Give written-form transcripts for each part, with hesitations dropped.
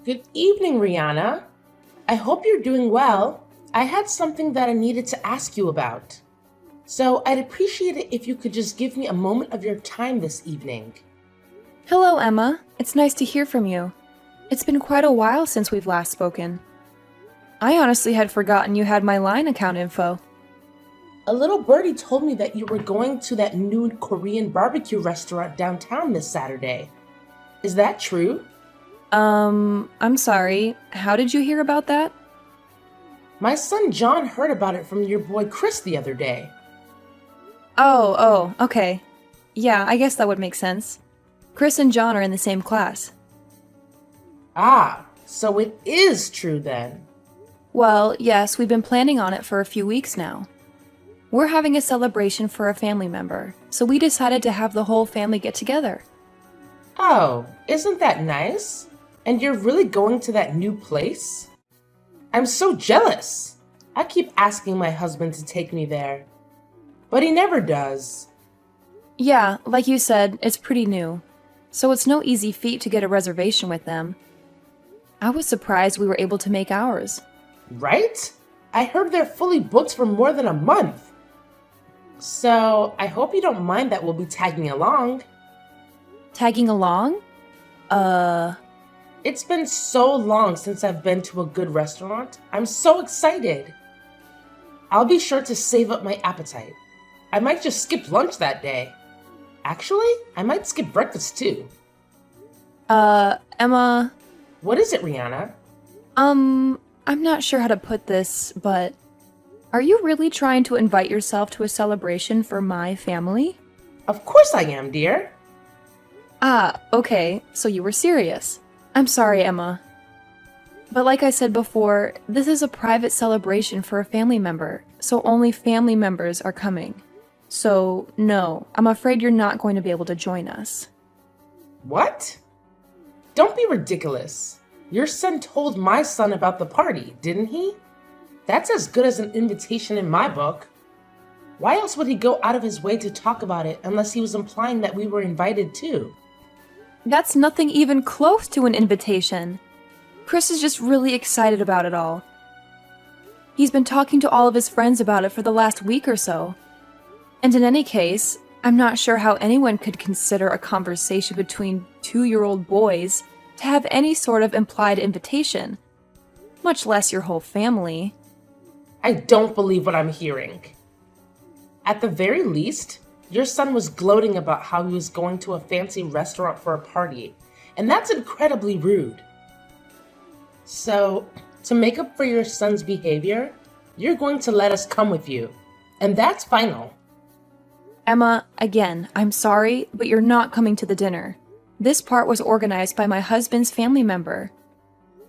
Good evening, Rihanna. I hope you're doing well. I had something that I needed to ask you about. So I'd appreciate it if you could just give me a moment of your time this evening. Hello, Emma. It's nice to hear from you. It's been quite a while since we've last spoken. I honestly had forgotten you had my Line account info. A little birdie told me that you were going to that new Korean barbecue restaurant downtown this Saturday. Is that true? I'm sorry. How did you hear about that? My son John heard about it from your boy Chris the other day. Okay. Yeah, I guess that would make sense. Chris and John are in the same class. Ah, so it is true then. Well, yes, we've been planning on it for a few weeks now. We're having a celebration for a family member, so we decided to have the whole family get together. Oh, isn't that nice? And you're really going to that new place? I'm so jealous. I keep asking my husband to take me there, but he never does. Yeah, like you said, it's pretty new, so it's no easy feat to get a reservation with them. I was surprised we were able to make ours. Right? I heard they're fully booked for more than a month. So I hope you don't mind that we'll be tagging along. Tagging along? It's been so long since I've been to a good restaurant. I'm so excited. I'll be sure to save up my appetite. I might just skip lunch that day. Actually, I might skip breakfast too. Emma, What is it, Rihanna? I'm not sure how to put this, but are you really trying to invite yourself to a celebration for my family? Of course I am, dear. Ah, okay, so you were serious. I'm sorry, Emma. But like I said before, this is a private celebration for a family member, so only family members are coming. So, no, I'm afraid you're not going to be able to join us. What? Don't be ridiculous. Your son told my son about the party, didn't he? That's as good as an invitation in my book. Why else would he go out of his way to talk about it unless he was implying that we were invited too? That's nothing even close to an invitation. Chris is just really excited about it all. He's been talking to all of his friends about it for the last week or so. And in any case, I'm not sure how anyone could consider a conversation between 2-year-old boys to have any sort of implied invitation, much less your whole family. I don't believe what I'm hearing. At the very least, your son was gloating about how he was going to a fancy restaurant for a party, and that's incredibly rude. So, to make up for your son's behavior, you're going to let us come with you, and that's final. Emma, again, I'm sorry, but you're not coming to the dinner. This part was organized by my husband's family member.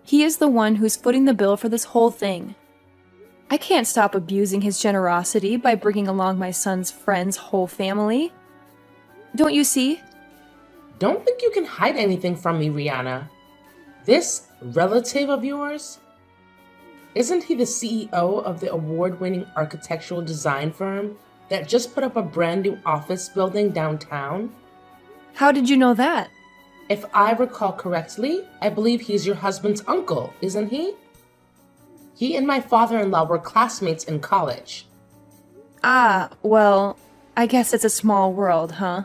He is the one who's footing the bill for this whole thing. I can't stop abusing his generosity by bringing along my son's friend's whole family. Don't you see? Don't think you can hide anything from me, Rihanna. This relative of yours, isn't he the CEO of the award-winning architectural design firm that just put up a brand new office building downtown? How did you know that? If I recall correctly, I believe he's your husband's uncle, isn't he? He and my father-in-law were classmates in college. Ah, well, I guess it's a small world, huh?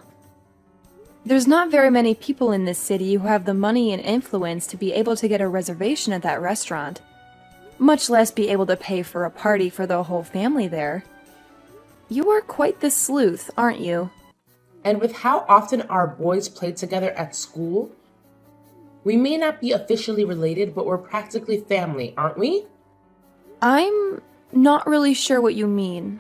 There's not very many people in this city who have the money and influence to be able to get a reservation at that restaurant, much less be able to pay for a party for the whole family there. You are quite the sleuth, aren't you? And with how often our boys play together at school, we may not be officially related, but we're practically family, aren't we? I'm not really sure what you mean.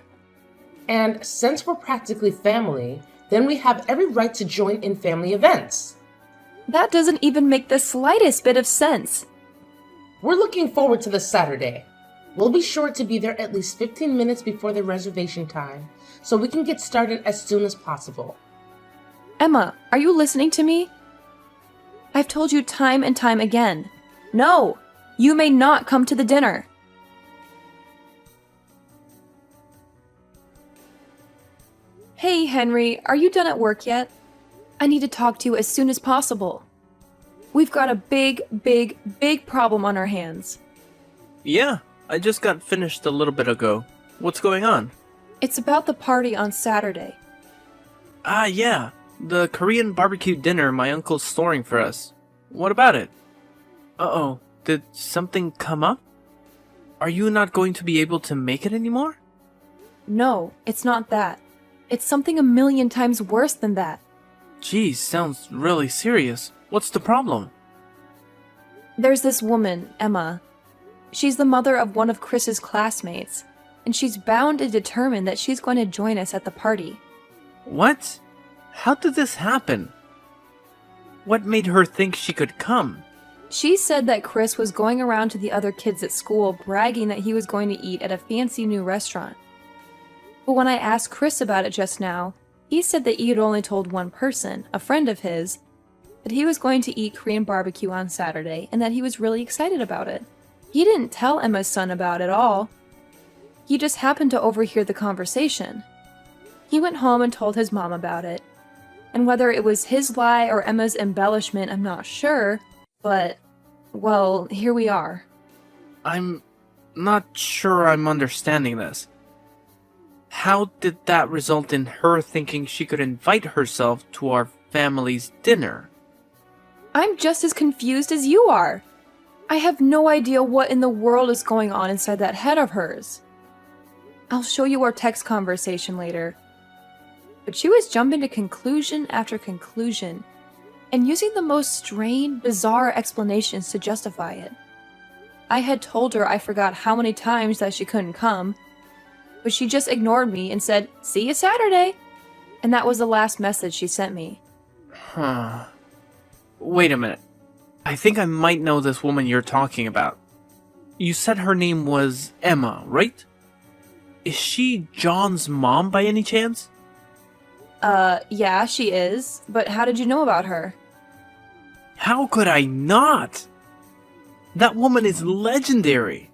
And since we're practically family, then we have every right to join in family events. That doesn't even make the slightest bit of sense. We're looking forward to this Saturday. We'll be sure to be there at least 15 minutes before the reservation time, so we can get started as soon as possible. Emma, are you listening to me? I've told you time and time again. No! You may not come to the dinner. Hey, Henry, are you done at work yet? I need to talk to you as soon as possible. We've got a big, big, big problem on our hands. Yeah, I just got finished a little bit ago. What's going on? It's about the party on Saturday. Ah, yeah, the Korean barbecue dinner my uncle's storing for us. What about it? Uh-oh, did something come up? Are you not going to be able to make it anymore? No, it's not that. It's something a million times worse than that. Geez, sounds really serious. What's the problem? There's this woman, Emma. She's the mother of one of Chris's classmates, and she's bound and determined that she's going to join us at the party. What? How did this happen? What made her think she could come? She said that Chris was going around to the other kids at school bragging that he was going to eat at a fancy new restaurant. But when I asked Chris about it just now, he said that he had only told one person, a friend of his, that he was going to eat Korean barbecue on Saturday and that he was really excited about it. He didn't tell Emma's son about it all. He just happened to overhear the conversation. He went home and told his mom about it. And whether it was his lie or Emma's embellishment, I'm not sure, but, well, here we are. I'm not sure I'm understanding this. How did that result in her thinking she could invite herself to our family's dinner? I'm just as confused as you are. I have no idea what in the world is going on inside that head of hers. I'll show you our text conversation later. But she was jumping to conclusion after conclusion, and using the most strained, bizarre explanations to justify it. I had told her I forgot how many times that she couldn't come, but she just ignored me and said, "See you Saturday." And that was the last message she sent me. Huh. Wait a minute. I think I might know this woman you're talking about. You said her name was Emma, right? Is she John's mom by any chance? Yeah, she is. But how did you know about her? How could I not? That woman is legendary.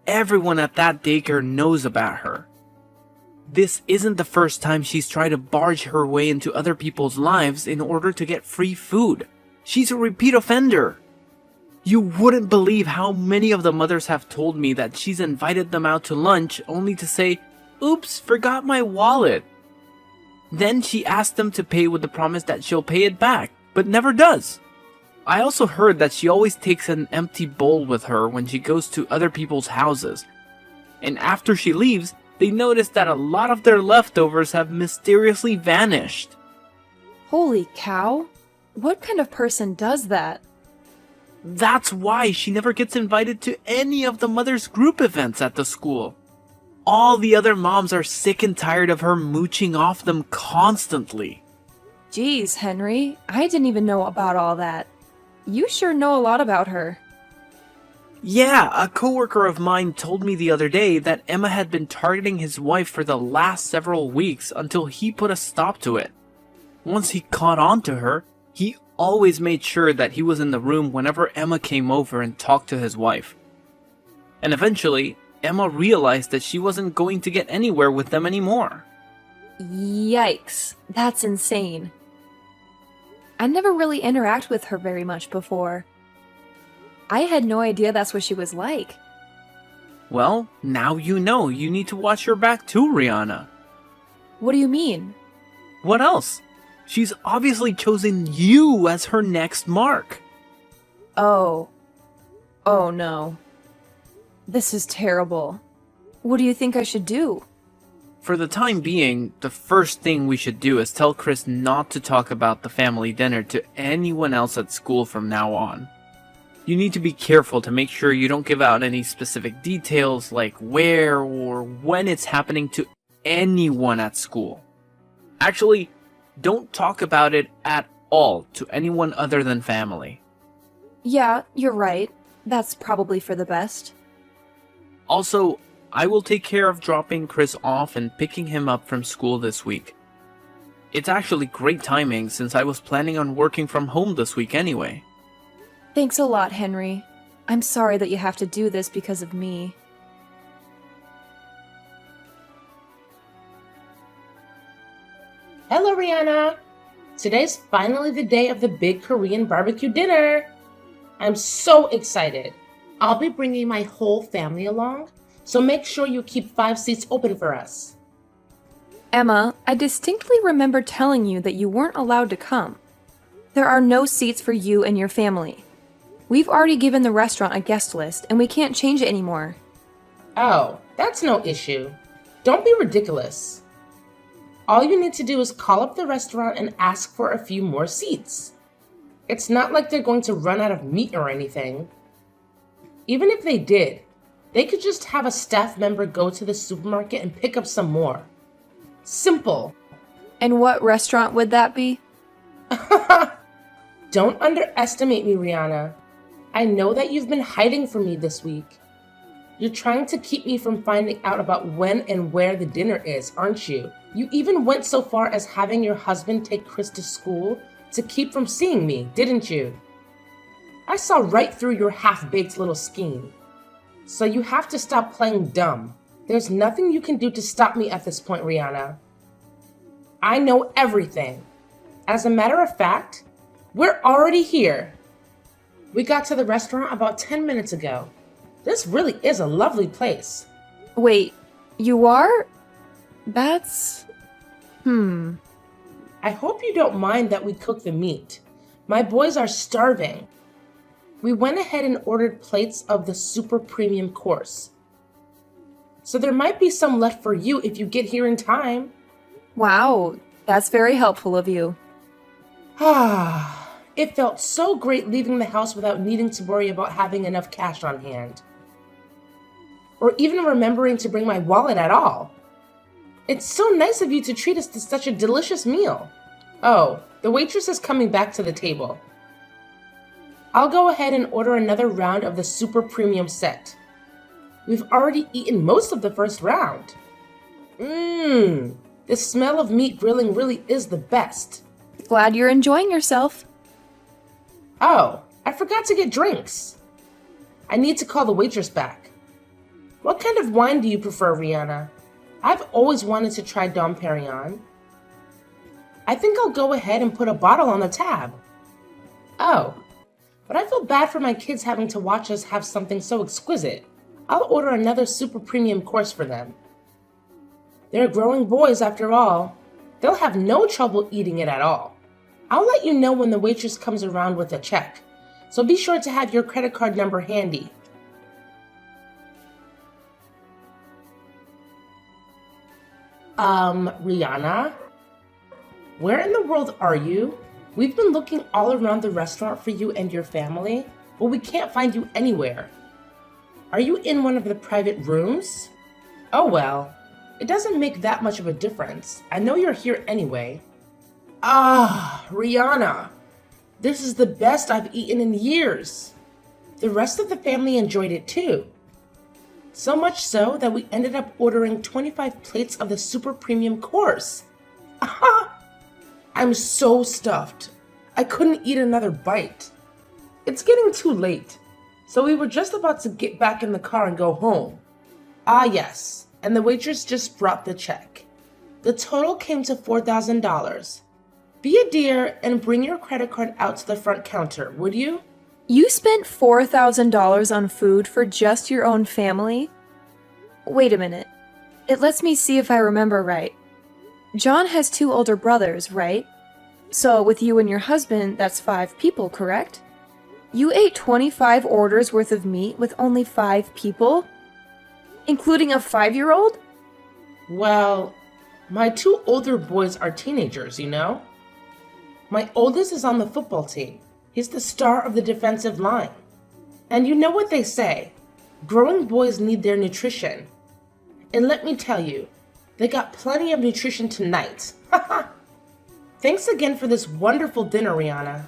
Everyone at that daycare knows about her. This isn't the first time she's tried to barge her way into other people's lives in order to get free food. She's a repeat offender. You wouldn't believe how many of the mothers have told me that she's invited them out to lunch only to say, "Oops, forgot my wallet." Then she asks them to pay with the promise that she'll pay it back, but never does. I also heard that she always takes an empty bowl with her when she goes to other people's houses. And after she leaves, they notice that a lot of their leftovers have mysteriously vanished. Holy cow. What kind of person does that? That's why she never gets invited to any of the mothers' group events at the school. All the other moms are sick and tired of her mooching off them constantly. Geez, Henry, I didn't even know about all that. You sure know a lot about her. Yeah, a coworker of mine told me the other day that Emma had been targeting his wife for the last several weeks until he put a stop to it. Once he caught on to her, he always made sure that he was in the room whenever Emma came over and talked to his wife. And eventually, Emma realized that she wasn't going to get anywhere with them anymore. Yikes, that's insane. I never really interacted with her very much before. I had no idea that's what she was like. Well, now you know. You need to watch your back too, Rihanna. What do you mean? What else? She's obviously chosen you as her next mark. Oh. Oh no. This is terrible. What do you think I should do? For the time being, the first thing we should do is tell Chris not to talk about the family dinner to anyone else at school from now on. You need to be careful to make sure you don't give out any specific details like where or when it's happening to anyone at school. Actually, don't talk about it at all to anyone other than family. Yeah, you're right. That's probably for the best. Also, I will take care of dropping Chris off and picking him up from school this week. It's actually great timing since I was planning on working from home this week anyway. Thanks a lot, Henry. I'm sorry that you have to do this because of me. Hello, Rihanna. Today's finally the day of the big Korean barbecue dinner. I'm so excited. I'll be bringing my whole family along, so make sure you keep 5 seats open for us. Emma, I distinctly remember telling you that you weren't allowed to come. There are no seats for you and your family. We've already given the restaurant a guest list, and we can't change it anymore. Oh, that's no issue. Don't be ridiculous. All you need to do is call up the restaurant and ask for a few more seats. It's not like they're going to run out of meat or anything. Even if they did, they could just have a staff member go to the supermarket and pick up some more. Simple. And what restaurant would that be? Don't underestimate me, Rihanna. I know that you've been hiding from me this week. You're trying to keep me from finding out about when and where the dinner is, aren't you? You even went so far as having your husband take Chris to school to keep from seeing me, didn't you? I saw right through your half-baked little scheme. So you have to stop playing dumb. There's nothing you can do to stop me at this point, Rihanna. I know everything. As a matter of fact, we're already here. We got to the restaurant about 10 minutes ago. This really is a lovely place. Wait, you are? That's... I hope you don't mind that we cook the meat. My boys are starving. We went ahead and ordered plates of the super premium course. So there might be some left for you if you get here in time. Wow, that's very helpful of you. It felt so great leaving the house without needing to worry about having enough cash on hand. Or even remembering to bring my wallet at all. It's so nice of you to treat us to such a delicious meal. Oh, the waitress is coming back to the table. I'll go ahead and order another round of the super premium set. We've already eaten most of the first round. The smell of meat grilling really is the best. Glad you're enjoying yourself. Oh, I forgot to get drinks. I need to call the waitress back. What kind of wine do you prefer, Rihanna? I've always wanted to try Dom Perignon. I think I'll go ahead and put a bottle on the tab. Oh, but I feel bad for my kids having to watch us have something so exquisite. I'll order another super premium course for them. They're growing boys after all. They'll have no trouble eating it at all. I'll let you know when the waitress comes around with a check, so be sure to have your credit card number handy. Rihanna? Where in the world are you? We've been looking all around the restaurant for you and your family, but we can't find you anywhere. Are you in one of the private rooms? Oh well, it doesn't make that much of a difference. I know you're here anyway. Rihanna, this is the best I've eaten in years. The rest of the family enjoyed it too. So much so that we ended up ordering 25 plates of the super premium course. I'm so stuffed. I couldn't eat another bite. It's getting too late, so we were just about to get back in the car and go home. Yes, and the waitress just brought the check. The total came to $4,000. Be a dear and bring your credit card out to the front counter, would you? You spent $4,000 on food for just your own family? Wait a minute. It lets me see if I remember right. John has 2 older brothers, right? So with you and your husband, that's 5 people, correct? You ate 25 orders worth of meat with only 5 people? Including a 5-year-old? Well, my 2 older boys are teenagers, you know? My oldest is on the football team. He's the star of the defensive line. And you know what they say, growing boys need their nutrition. And let me tell you, they got plenty of nutrition tonight. Thanks again for this wonderful dinner, Rihanna.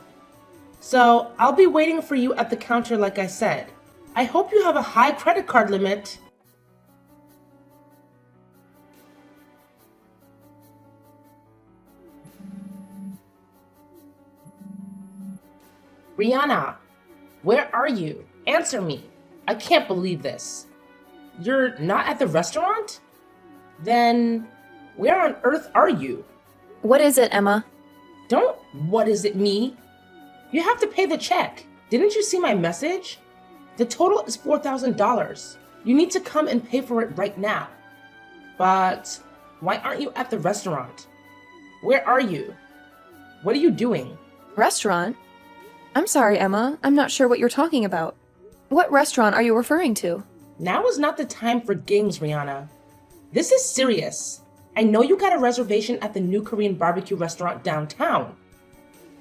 So, I'll be waiting for you at the counter like I said. I hope you have a high credit card limit. Rihanna, where are you? Answer me. I can't believe this. You're not at the restaurant? Then, where on earth are you? What is it, Emma? Don't what is it me? You have to pay the check. Didn't you see my message? The total is $4,000. You need to come and pay for it right now. But why aren't you at the restaurant? Where are you? What are you doing? Restaurant? I'm sorry, Emma. I'm not sure what you're talking about. What restaurant are you referring to? Now is not the time for games, Rihanna. This is serious. I know you got a reservation at the new Korean barbecue restaurant downtown.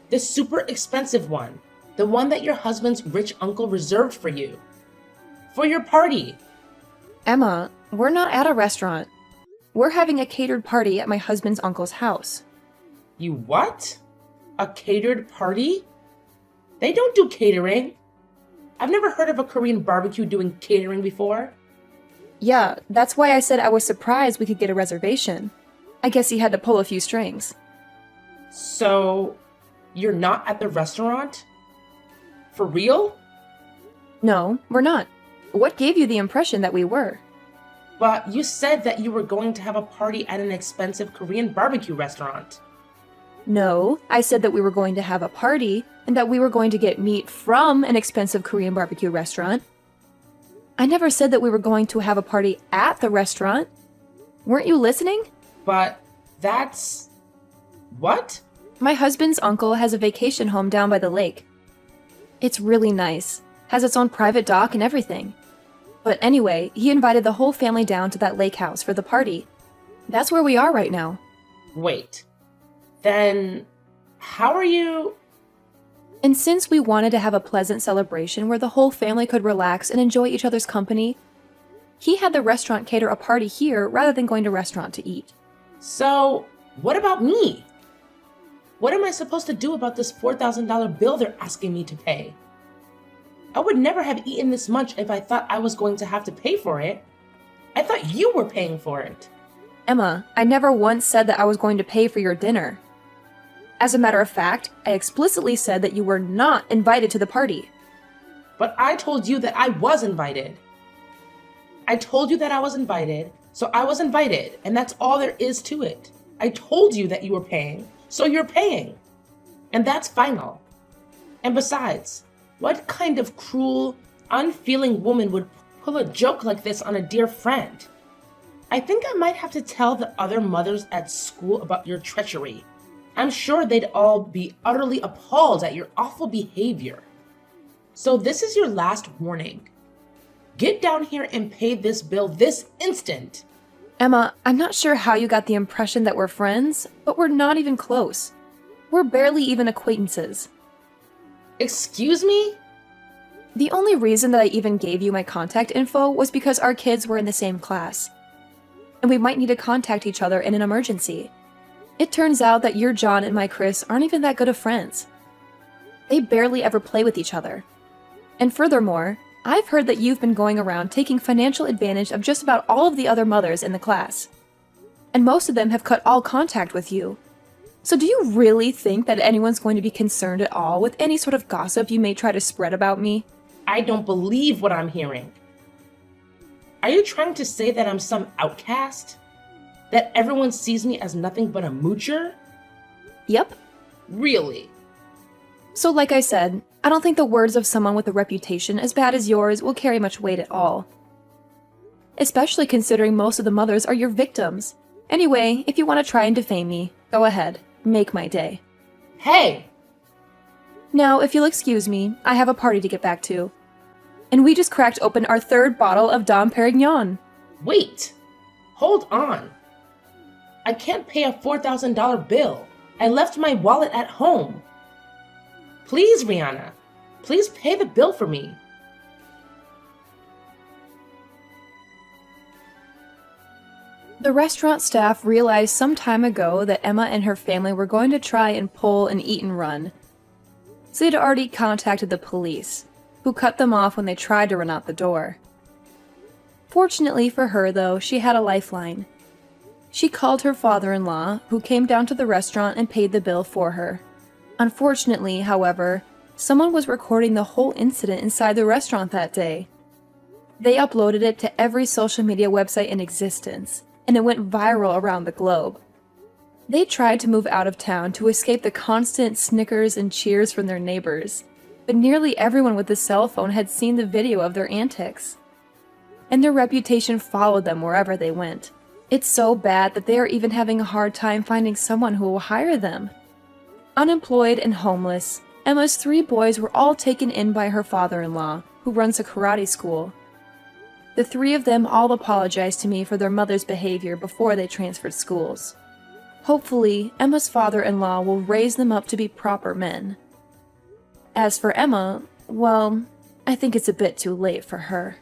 The super expensive one. The one that your husband's rich uncle reserved for you. For your party. Emma, we're not at a restaurant. We're having a catered party at my husband's uncle's house. You what? A catered party? They don't do catering. I've never heard of a Korean barbecue doing catering before. Yeah, that's why I said I was surprised we could get a reservation. I guess he had to pull a few strings. So, you're not at the restaurant? For real? No, we're not. What gave you the impression that we were? But you said that you were going to have a party at an expensive Korean barbecue restaurant. No, I said that we were going to have a party and that we were going to get meat from an expensive Korean barbecue restaurant. I never said that we were going to have a party at the restaurant. Weren't you listening? But that's... What? My husband's uncle has a vacation home down by the lake. It's really nice, has its own private dock and everything. But anyway, he invited the whole family down to that lake house for the party. That's where we are right now. Wait. Then, how are you... And since we wanted to have a pleasant celebration where the whole family could relax and enjoy each other's company, he had the restaurant cater a party here rather than going to a restaurant to eat. So, what about me? What am I supposed to do about this $4,000 bill they're asking me to pay? I would never have eaten this much if I thought I was going to have to pay for it. I thought you were paying for it. Emma, I never once said that I was going to pay for your dinner. As a matter of fact, I explicitly said that you were not invited to the party. But I told you that I was invited. I told you that I was invited, so I was invited, and that's all there is to it. I told you that you were paying, so you're paying. And that's final. And besides, what kind of cruel, unfeeling woman would pull a joke like this on a dear friend? I think I might have to tell the other mothers at school about your treachery. I'm sure they'd all be utterly appalled at your awful behavior. So this is your last warning. Get down here and pay this bill this instant. Emma, I'm not sure how you got the impression that we're friends, but we're not even close. We're barely even acquaintances. Excuse me? The only reason that I even gave you my contact info was because our kids were in the same class, and we might need to contact each other in an emergency. It turns out that your John and my Chris aren't even that good of friends. They barely ever play with each other. And furthermore, I've heard that you've been going around taking financial advantage of just about all of the other mothers in the class. And most of them have cut all contact with you. So do you really think that anyone's going to be concerned at all with any sort of gossip you may try to spread about me? I don't believe what I'm hearing. Are you trying to say that I'm some outcast? That everyone sees me as nothing but a moocher? Yep. Really? So like I said, I don't think the words of someone with a reputation as bad as yours will carry much weight at all. Especially considering most of the mothers are your victims. Anyway, if you want to try and defame me, go ahead. Make my day. Hey! Now, if you'll excuse me, I have a party to get back to. And we just cracked open our third bottle of Dom Perignon. Wait! Hold on. I can't pay a $4,000 bill. I left my wallet at home. Please, Rihanna. Please pay the bill for me. The restaurant staff realized some time ago that Emma and her family were going to try and pull an eat and run. So they'd already contacted the police, who cut them off when they tried to run out the door. Fortunately for her, though, she had a lifeline. She called her father-in-law, who came down to the restaurant and paid the bill for her. Unfortunately, however, someone was recording the whole incident inside the restaurant that day. They uploaded it to every social media website in existence, and it went viral around the globe. They tried to move out of town to escape the constant snickers and cheers from their neighbors, but nearly everyone with a cell phone had seen the video of their antics. And their reputation followed them wherever they went. It's so bad that they are even having a hard time finding someone who will hire them. Unemployed and homeless, Emma's 3 boys were all taken in by her father-in-law, who runs a karate school. The 3 of them all apologized to me for their mother's behavior before they transferred schools. Hopefully, Emma's father-in-law will raise them up to be proper men. As for Emma, well, I think it's a bit too late for her.